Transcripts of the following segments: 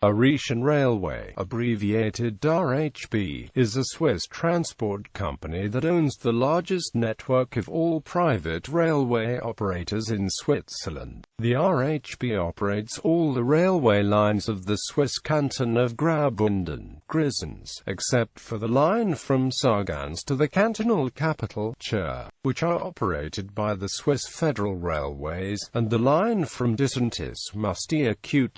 Rhaetian Railway, abbreviated RhB, is a Swiss transport company that owns the largest network of all private railway operators in Switzerland. The RhB operates all the railway lines of the Swiss Canton of Graubünden, Grisons, except for the line from Sargans to the cantonal capital, Chur, which are operated by the Swiss Federal Railways, and the line from Disentis, Mustér to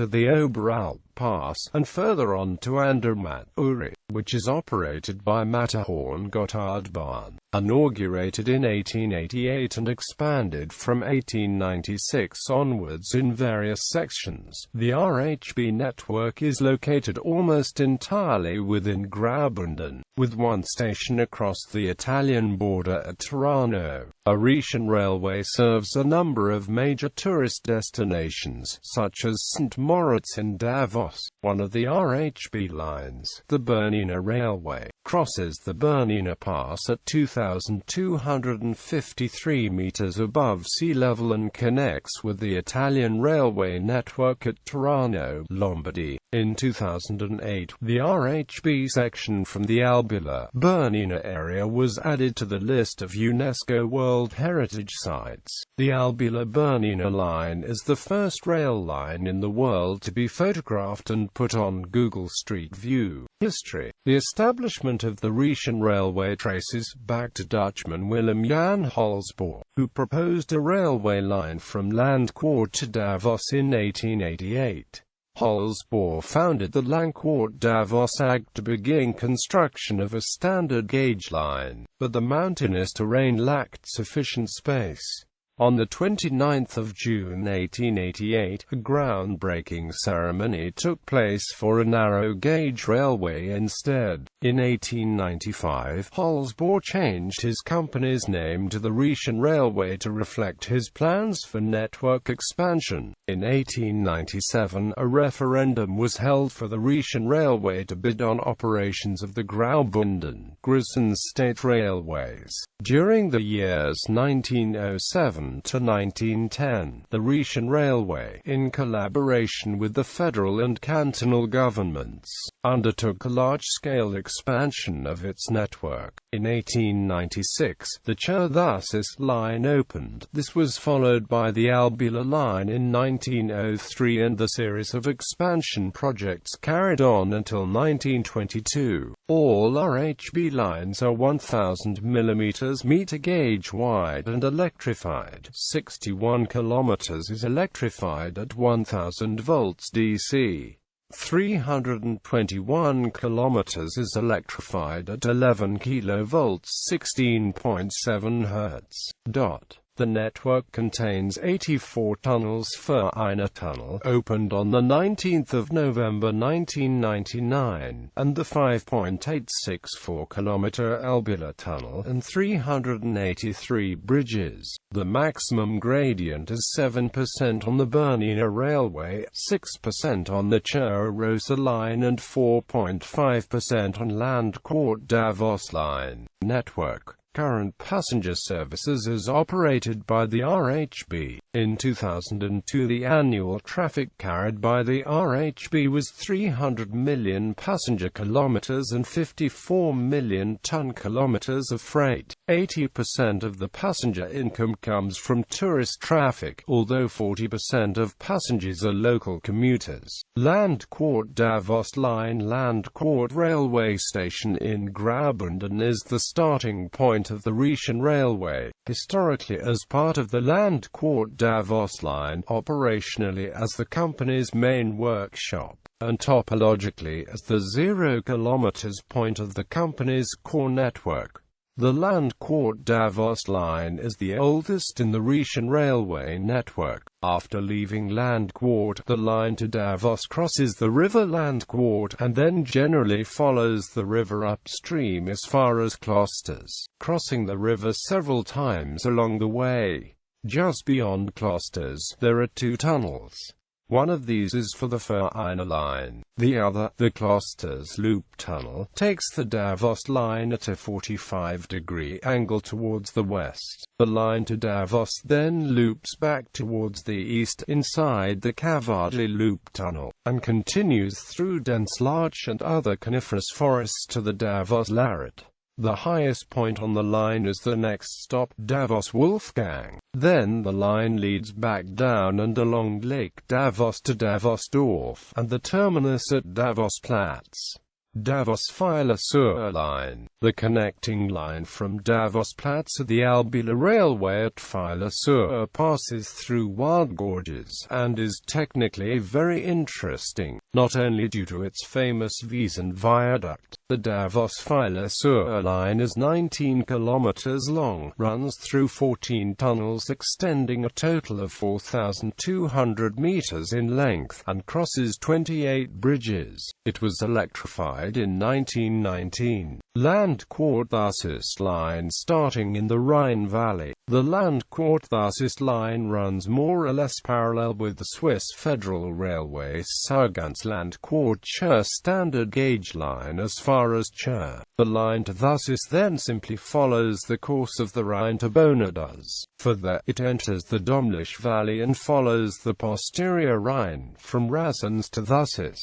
the Oberalp Pass, and further on to Andermatt, which is operated by Matterhorn-Gotthard-Bahn, inaugurated in 1888 and expanded from 1896 onwards in various sections. The RhB network is located almost entirely within Graubünden, with one station across the Italian border at Tirano. The Rhaetian Railway serves a number of major tourist destinations, such as St Moritz and Davos. One of the RhB lines, the Bernina Railway, crosses the Bernina Pass at 2,253 meters above sea level and connects with the Italian railway network at Tirano, Lombardy. In 2008, the RhB section from the Albula-Bernina area was added to the list of UNESCO World Heritage Sites. The Albula-Bernina line is the first rail line in the world to be photographed and put on Google Street View. History. The establishment of the Rhaetian Railway traces back to Dutchman Willem Jan Holsboer, who proposed a railway line from Landquart to Davos in 1888. Holsboer founded the Landquart-Davos AG to begin construction of a standard gauge line, but the mountainous terrain lacked sufficient space. On 29 June 1888, a groundbreaking ceremony took place for a narrow-gauge railway instead. In 1895, Holsboer changed his company's name to the Rhaetian Railway to reflect his plans for network expansion. In 1897, a referendum was held for the Rhaetian Railway to bid on operations of the Graubünden, Grisons state railways. During the years 1907 to 1910, the Rhaetian Railway, in collaboration with the federal and cantonal governments, undertook a large-scale expansion of its network. In 1896, the Chur-Thussis line opened. This was followed by the Albula line in 1903 and the series of expansion projects carried on until 1922. All RhB lines are 1,000 mm meter gauge wide and electrified. 61 km is electrified at 1,000 volts DC. 321 km is electrified at 11 kV 16.7 Hz. The network contains 84 tunnels. Eine Tunnel opened on 19 November 1999, and the 5.864 km Albula Tunnel, and 383 bridges. The maximum gradient is 7% on the Bernina Railway, 6% on the Chur-Rosa line and 4.5% on Landquart-Davos line. Network. Current passenger services is operated by the RhB. In 2002, the annual traffic carried by the RhB was 300 million passenger kilometers and 54 million ton kilometers of freight. 80% of the passenger income comes from tourist traffic, although 40% of passengers are local commuters. Landquart-Davos line. Landquart railway station in Graubünden is the starting point of the Rhaetian Railway, historically as part of the Landquart-Davos line, operationally as the company's main workshop, and topologically as the 0 km point of the company's core network. The Landquart-Davos line is the oldest in the Rhaetian Railway network. After leaving Landquart, the line to Davos crosses the river Landquart, and then generally follows the river upstream as far as Klosters, crossing the river several times along the way. Just beyond Klosters, there are two tunnels. One of these is for the Vereiner line. The other, the Klosters Loop Tunnel, takes the Davos line at a 45-degree angle towards the west. The line to Davos then loops back towards the east inside the Cavardi Loop Tunnel, and continues through dense larch and other coniferous forests to the Davos Lariat. The highest point on the line is the next stop, Davos Wolfgang. Then the line leads back down and along Lake Davos to Davosdorf, and the terminus at Davos Platz. Davos-Philosur line, the connecting line from Davos Platz to the Albula Railway at Philosur, passes through wild gorges, and is technically very interesting, not only due to its famous Wiesen viaduct. The Davos-Philosur line is 19 kilometers long, runs through 14 tunnels extending a total of 4,200 meters in length, and crosses 28 bridges. It was electrified in 1919. Landquart-Thusis line starting in the Rhine Valley. The Landquart-Thusis line runs more or less parallel with the Swiss Federal Railway Sargans Landquart-Chur standard gauge line as far as Chur. The line to Thusis then simply follows the course of the Rhine to Bonaduz. Further, it enters the Domlisch Valley and follows the posterior Rhine from Grisons to Thusis.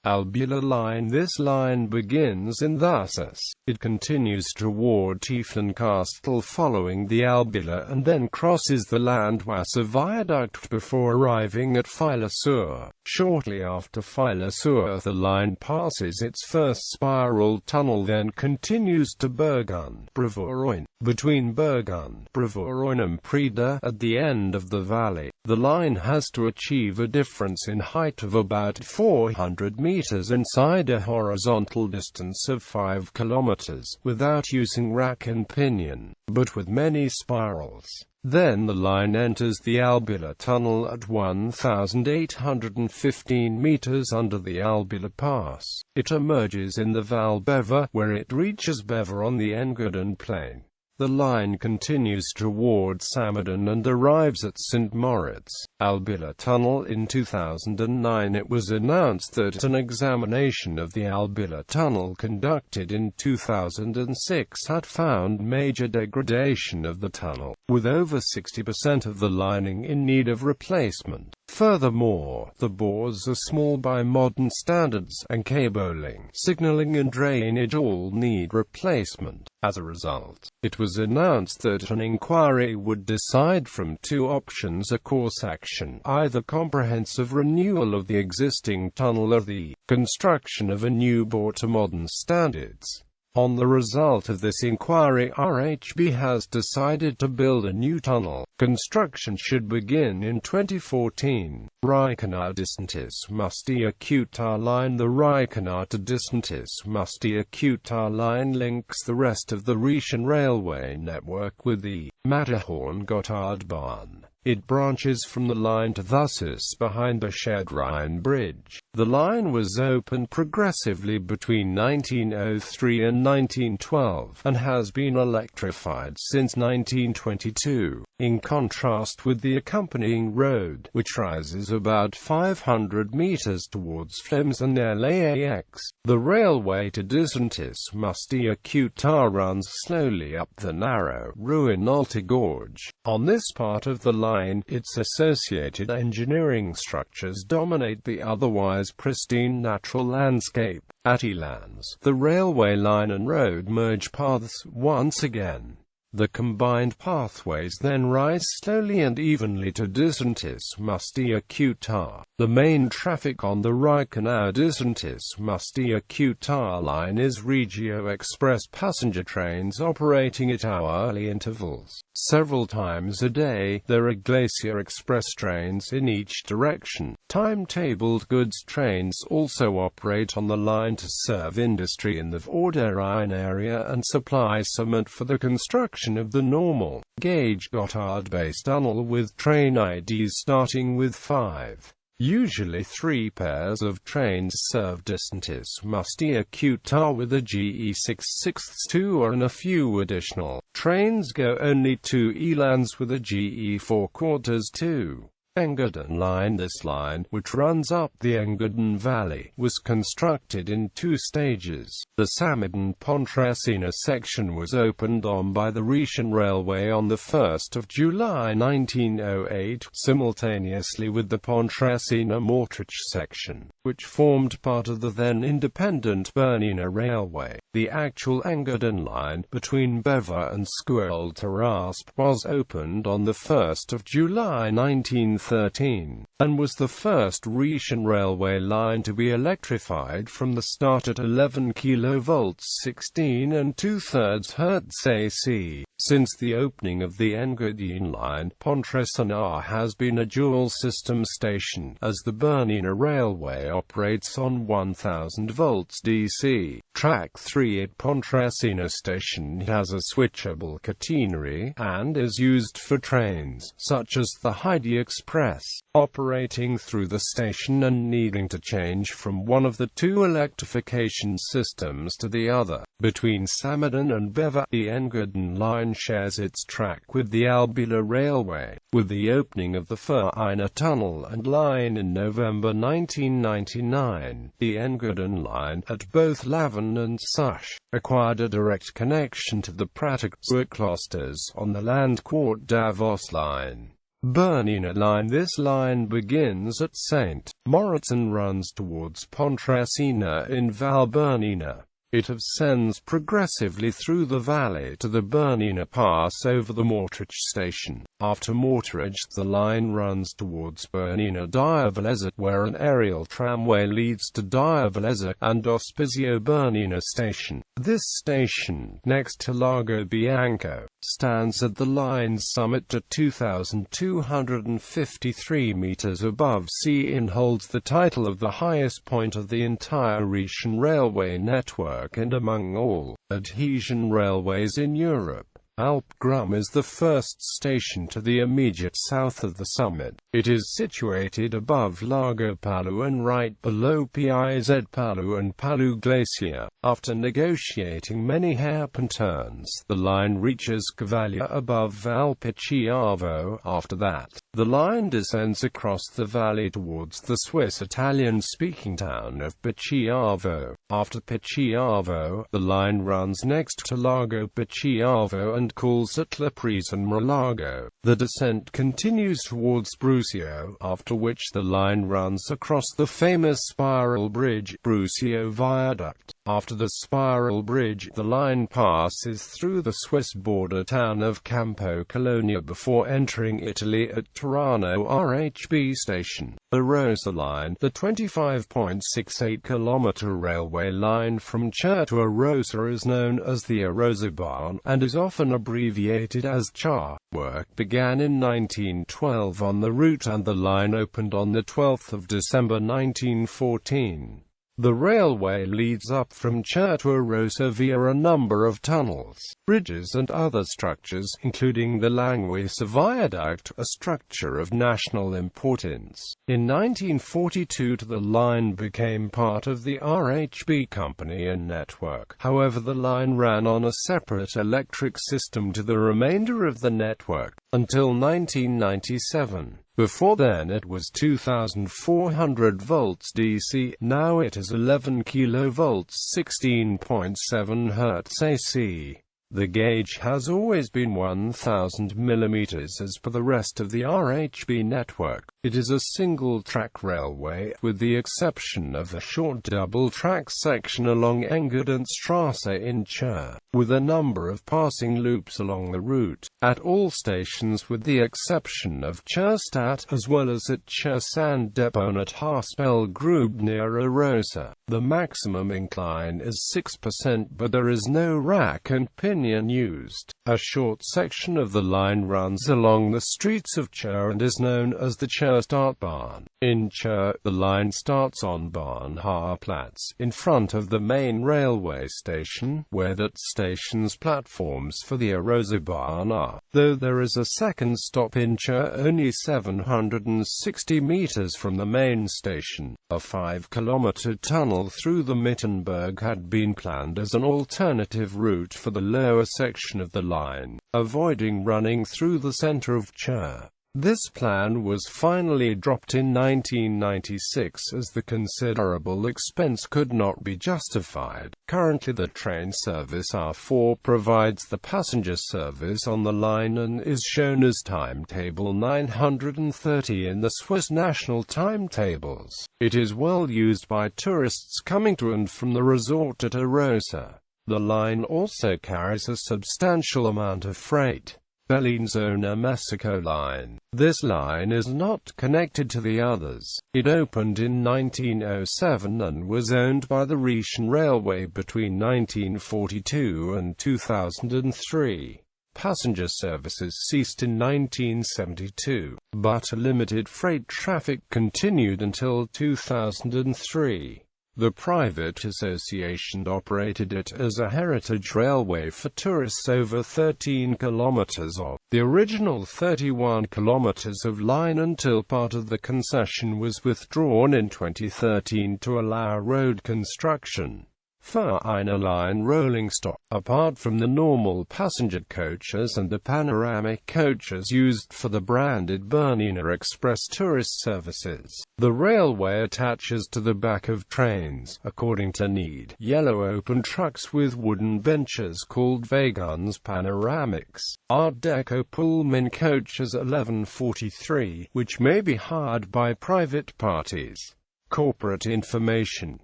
Albula line. This line begins in Thusis. It continues toward Tiefenkastel following the Albula and then crosses the Landwasser viaduct before arriving at Philosur. Shortly after Philosur, the line passes its first spiral tunnel, then continues to Bergen-Brevoorn. Between Bergen-Brevoorn and Preda, at the end of the valley, the line has to achieve a difference in height of about 400 meters inside a horizontal distance of 5 kilometers, without using rack and pinion, but with many spirals. Then the line enters the Albula Tunnel at 1,815 meters under the Albula Pass. It emerges in the Val Bever, where it reaches Bever on the Engadin Plain. The line continues toward Samuiden and arrives at St Moritz. Albula Tunnel. In 2009 it was announced that an examination of the Albula Tunnel conducted in 2006 had found major degradation of the tunnel, with over 60% of the lining in need of replacement. Furthermore, the bores are small by modern standards, and cabling, signaling and drainage all need replacement. As a result, it was announced that an inquiry would decide from two options a course action: either comprehensive renewal of the existing tunnel or the construction of a new bore to modern standards. On the result of this inquiry, RhB has decided to build a new tunnel. Construction should begin in 2014. Disentis Mustér Chur line. The Disentis Mustér Chur line links the rest of the Rhaetian Railway network with the Matterhorn-Gotthard-Bahn. It branches from the line to Thusis behind the shared Rhine Bridge. The line was opened progressively between 1903 and 1912, and has been electrified since 1922. In contrast with the accompanying road, which rises about 500 meters towards Flems and LAX, the railway to Disentis Mustér Chur runs slowly up the narrow Ruin-Alta gorge. On this part of the line, its associated engineering structures dominate the otherwise pristine natural landscape. At Elands, the railway line and road merge paths once again. The combined pathways then rise slowly and evenly to Disentis Mustér Chur. The main traffic on the Reichenau-Disentis Mustér Chur line is Regio Express passenger trains operating at hourly intervals. Several times a day, there are Glacier Express trains in each direction. Timetabled goods trains also operate on the line to serve industry in the Vorderrhein area and supply cement for the construction of the normal gauge Gotthard-based tunnel, with train IDs starting with 5. Usually 3 pairs of trains serve Disentis Mustér Chur with a GE 662 and a few additional trains go only to Elands with a GE 4/4 2. Engadin Line. This line, which runs up the Engadin Valley, was constructed in two stages. The Samedan-Pontresina section was opened on by the Rhaetian Railway on 1 July 1908, simultaneously with the Pontresina-Mortrich section, which formed part of the then independent Bernina Railway. The actual Engadin line, between Bever and Scuol-to-Rasp, was opened on 1 July 1913, and was the first Rhaetian Railway line to be electrified from the start at 11 kV 16 2/3 Hz AC. Since the opening of the Engadin line, Pontresina has been a dual-system station, as the Bernina Railway operates on 1000 volts DC. Track 3 at Pontresina station has a switchable catenary, and is used for trains, such as the Heidi Express, operating through the station and needing to change from one of the two electrification systems to the other. Between Samedan and Bever, the Engadin line shares its track with the Albula Railway. With the opening of the Vereiner Tunnel and line in November 1999, the Engadin line, at both Laven and Sush, acquired a direct connection to the Praterkzerklosters on the Landquart-Davos line. Bernina line. This line begins at St Moritz and runs towards Pontresina in Val Bernina. It ascends progressively through the valley to the Bernina Pass over the Mortrich station. After Mortrich, the line runs towards Bernina-Diavolezza, where an aerial tramway leads to Diavolezza and Ospizio Bernina station. This station, next to Lago Bianco, stands at the line's summit at 2,253 meters above sea and holds the title of the highest point of the entire Rhaetian railway network and among all adhesion railways in Europe. Alp Grum is the first station to the immediate south of the summit. It is situated above Lago Palu and right below Piz Palu and Palu Glacier. After negotiating many hairpin turns, the line reaches Cavaglia above Val Picciavo. After that, the line descends across the valley towards the Swiss-Italian-speaking town of Picciavo. After Picciavo, the line runs next to Lago Picciavo and calls at La Prise and Murlago. The descent continues towards Brusio, after which the line runs across the famous spiral bridge, Brusio Viaduct. After the spiral bridge, the line passes through the Swiss border town of Campo Colonia before entering Italy at Tirano.The RhB station. The Rosa line, the 25.68-kilometer railway line from Chur to Arosa, is known as the Arosabahn, and is often abbreviated as Chur. Work began in 1912 on the route and the line opened on 12 December 1914. The railway leads up from Chur to Arosa via a number of tunnels, bridges and other structures, including the Languisa Viaduct, a structure of national importance. In 1942 the line became part of the RhB company and network. However, the line ran on a separate electric system to the remainder of the network, until 1997. Before then it was 2,400 volts DC, now it is 11 kV 16.7 Hz AC. The gauge has always been 1,000 mm as per the rest of the RhB network. It is a single-track railway, with the exception of a short double-track section along Engadinstrasse in Chur, with a number of passing loops along the route, at all stations with the exception of Churstadt, as well as at Chur Sand Depot and at Haspelgrube near Arosa. The maximum incline is 6%, but there is no rack and pinion used. A short section of the line runs along the streets of Chur and is known as the Churstadt-Bahn. In Chur, the line starts on Bahnhofplatz, in front of the main railway station, where that station's platforms for the Arosabahn are, though there is a second stop in Chur only 760 meters from the main station. A 5-kilometer tunnel through the Mittenberg had been planned as an alternative route for the lower section of the line, avoiding running through the center of Chur. This plan was finally dropped in 1996 as the considerable expense could not be justified. Currently the train service R4 provides the passenger service on the line and is shown as timetable 930 in the Swiss national timetables. It is well used by tourists coming to and from the resort at Arosa. The line also carries a substantial amount of freight. Bellinzona Mexico line. This line is not connected to the others. It opened in 1907 and was owned by the Rhaetian Railway between 1942 and 2003. Passenger services ceased in 1972, but a limited freight traffic continued until 2003. The private association operated it as a heritage railway for tourists over 13 kilometers of the original 31 kilometers of line until part of the concession was withdrawn in 2013 to allow road construction. For eine line rolling stock, apart from the normal passenger coaches and the panoramic coaches used for the branded Bernina Express tourist services, the railway attaches to the back of trains, according to need, yellow open trucks with wooden benches called Wagons panoramics, Art Deco Pullman coaches 1143, which may be hired by private parties. Corporate information.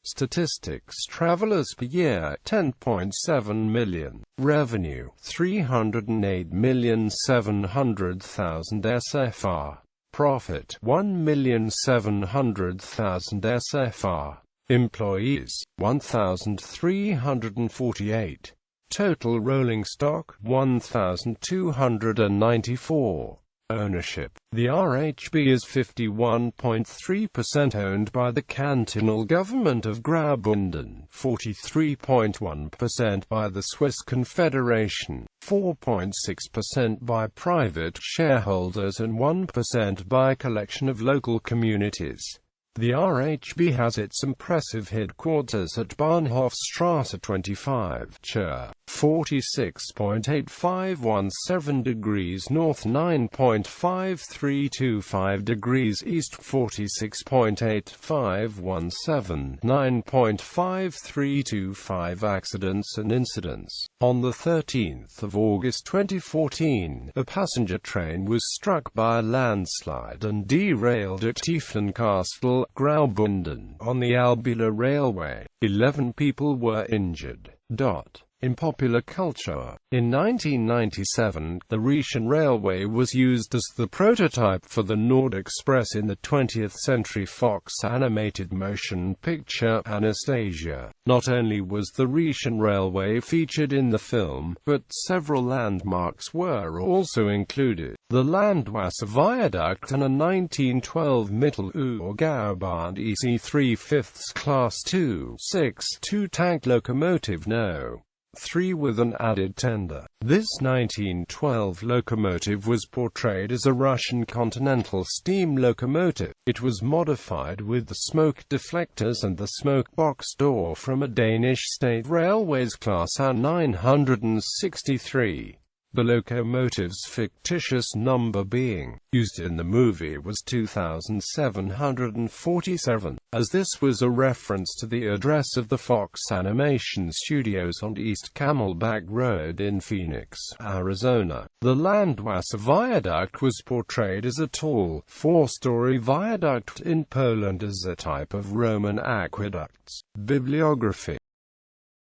Statistics. Travelers per year 10.7 million. Revenue 308,700,000 SFR. Profit 1,700,000 SFR. Employees 1,348. Total rolling stock 1,294. Ownership. The RhB is 51.3% owned by the cantonal government of Graubünden, 43.1% by the Swiss Confederation, 4.6% by private shareholders and 1% by a collection of local communities. The RhB has its impressive headquarters at Bahnhofstrasse 25, Chur, 46.8517 degrees north, 9.5325 degrees east, 46.8517, 9.5325 accidents and incidents. On the 13th of August 2014, a passenger train was struck by a landslide and derailed at Tiefencastel, Graubünden, on the Albula Railway. 11 people were injured. In popular culture, in 1997, the Rhaetian Railway was used as the prototype for the Nord Express in the 20th Century Fox animated motion picture Anastasia. Not only was the Rhaetian Railway featured in the film, but several landmarks were also included. The Landwasser Viaduct and a 1912 Mittelurgaubahn EC3 5th Class 2/6 tank locomotive No. 3 with an added tender. This 1912 locomotive was portrayed as a Russian continental steam locomotive. It was modified with the smoke deflectors and the smoke box door from a Danish State Railways Class A963. The locomotive's fictitious number being used in the movie was 2747, as this was a reference to the address of the Fox Animation Studios on East Camelback Road in Phoenix, Arizona. The Landwasser Viaduct was portrayed as a tall, four-story viaduct in Poland as a type of Roman aqueducts. Bibliography.